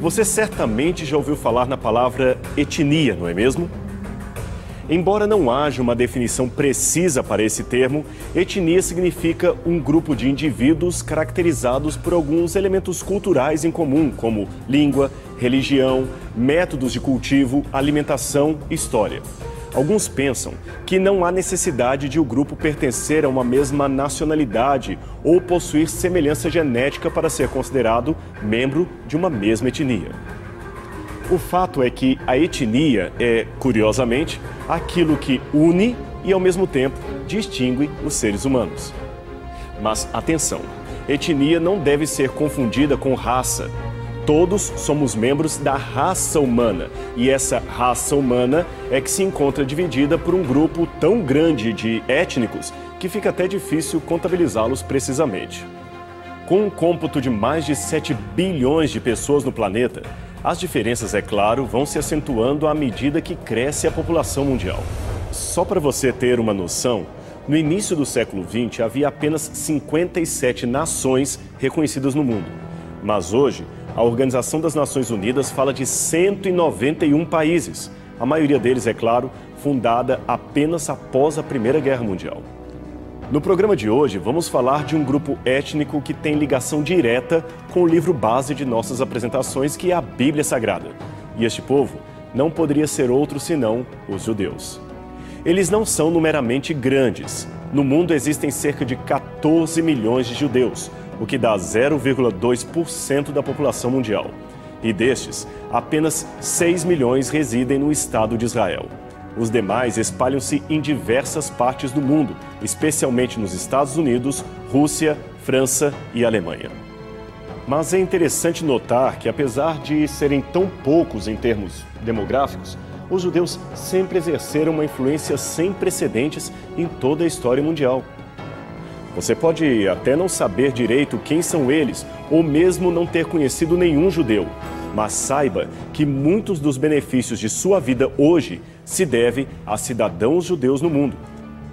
Você certamente já ouviu falar na palavra etnia, não é mesmo? Embora não haja uma definição precisa para esse termo, etnia significa um grupo de indivíduos caracterizados por alguns elementos culturais em comum, como língua, religião, métodos de cultivo, alimentação e história. Alguns pensam que não há necessidade de o grupo pertencer a uma mesma nacionalidade ou possuir semelhança genética para ser considerado membro de uma mesma etnia. O fato é que a etnia é, curiosamente, aquilo que une e, ao mesmo tempo, distingue os seres humanos. Mas, atenção, etnia não deve ser confundida com raça. Todos somos membros da raça humana, e essa raça humana é que se encontra dividida por um grupo tão grande de étnicos que fica até difícil contabilizá-los precisamente. Com um cômputo de mais de 7 bilhões de pessoas no planeta, as diferenças, é claro, vão se acentuando à medida que cresce a população mundial. Só para você ter uma noção, no início do século XX havia apenas 57 nações reconhecidas no mundo. Mas hoje, a Organização das Nações Unidas fala de 191 países. A maioria deles, é claro, fundada apenas após a Primeira Guerra Mundial. No programa de hoje, vamos falar de um grupo étnico que tem ligação direta com o livro base de nossas apresentações, que é a Bíblia Sagrada. E este povo não poderia ser outro senão os judeus. Eles não são numericamente grandes. No mundo existem cerca de 14 milhões de judeus, o que dá 0,2% da população mundial. E destes, apenas 6 milhões residem no Estado de Israel. Os demais espalham-se em diversas partes do mundo, especialmente nos Estados Unidos, Rússia, França e Alemanha. Mas é interessante notar que, apesar de serem tão poucos em termos demográficos, os judeus sempre exerceram uma influência sem precedentes em toda a história mundial. Você pode até não saber direito quem são eles, ou mesmo não ter conhecido nenhum judeu, mas saiba que muitos dos benefícios de sua vida hoje se devem a cidadãos judeus no mundo.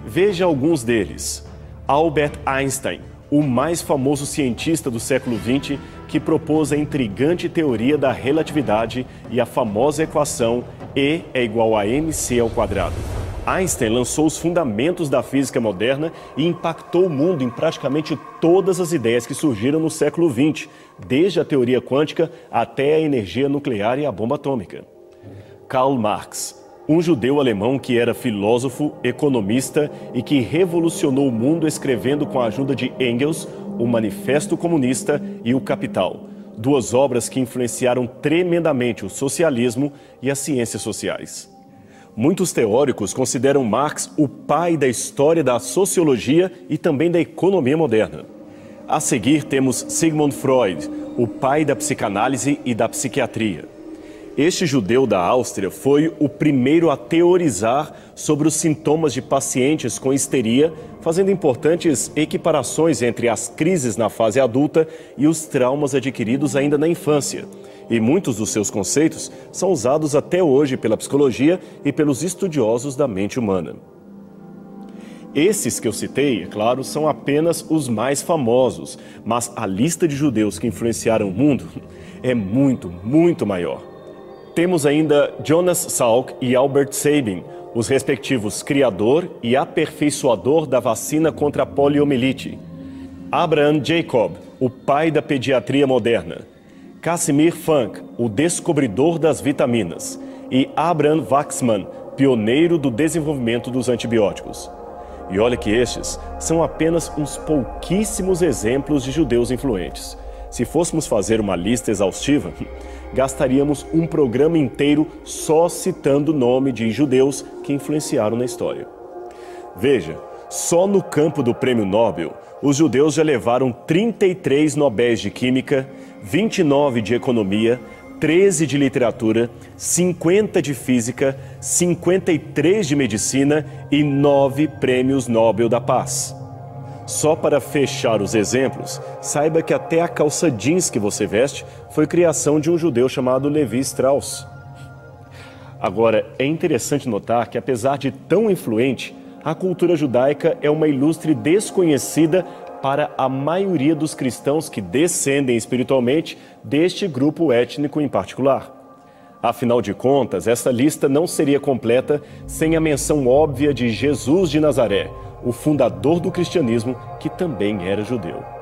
Veja alguns deles. Albert Einstein, o mais famoso cientista do século XX, que propôs a intrigante teoria da relatividade e a famosa equação E é igual a mc². Einstein lançou os fundamentos da física moderna e impactou o mundo em praticamente todas as ideias que surgiram no século XX, desde a teoria quântica até a energia nuclear e a bomba atômica. Karl Marx, um judeu alemão que era filósofo, economista e que revolucionou o mundo escrevendo com a ajuda de Engels o Manifesto Comunista e o Capital, duas obras que influenciaram tremendamente o socialismo e as ciências sociais. Muitos teóricos consideram Marx o pai da história da sociologia e também da economia moderna. A seguir temos Sigmund Freud, o pai da psicanálise e da psiquiatria. Este judeu da Áustria foi o primeiro a teorizar sobre os sintomas de pacientes com histeria, fazendo importantes equiparações entre as crises na fase adulta e os traumas adquiridos ainda na infância. E muitos dos seus conceitos são usados até hoje pela psicologia e pelos estudiosos da mente humana. Esses que eu citei, é claro, são apenas os mais famosos, mas a lista de judeus que influenciaram o mundo é muito, muito maior. Temos ainda Jonas Salk e Albert Sabin, os respectivos criador e aperfeiçoador da vacina contra a poliomielite. Abraham Jacob, o pai da pediatria moderna. Casimir Funk, o descobridor das vitaminas. E Abraham Waxman, pioneiro do desenvolvimento dos antibióticos. E olha que estes são apenas uns pouquíssimos exemplos de judeus influentes. Se fôssemos fazer uma lista exaustiva, gastaríamos um programa inteiro só citando o nome de judeus que influenciaram na história. Veja, só no campo do Prêmio Nobel, os judeus já levaram 33 Nobéis de Química, 29 de Economia, 13 de Literatura, 50 de Física, 53 de Medicina e 9 Prêmios Nobel da Paz. Só para fechar os exemplos, saiba que até a calça jeans que você veste foi criação de um judeu chamado Levi Strauss. Agora, é interessante notar que, apesar de tão influente, a cultura judaica é uma ilustre desconhecida para a maioria dos cristãos que descendem espiritualmente deste grupo étnico em particular. Afinal de contas, essa lista não seria completa sem a menção óbvia de Jesus de Nazaré, o fundador do cristianismo, que também era judeu.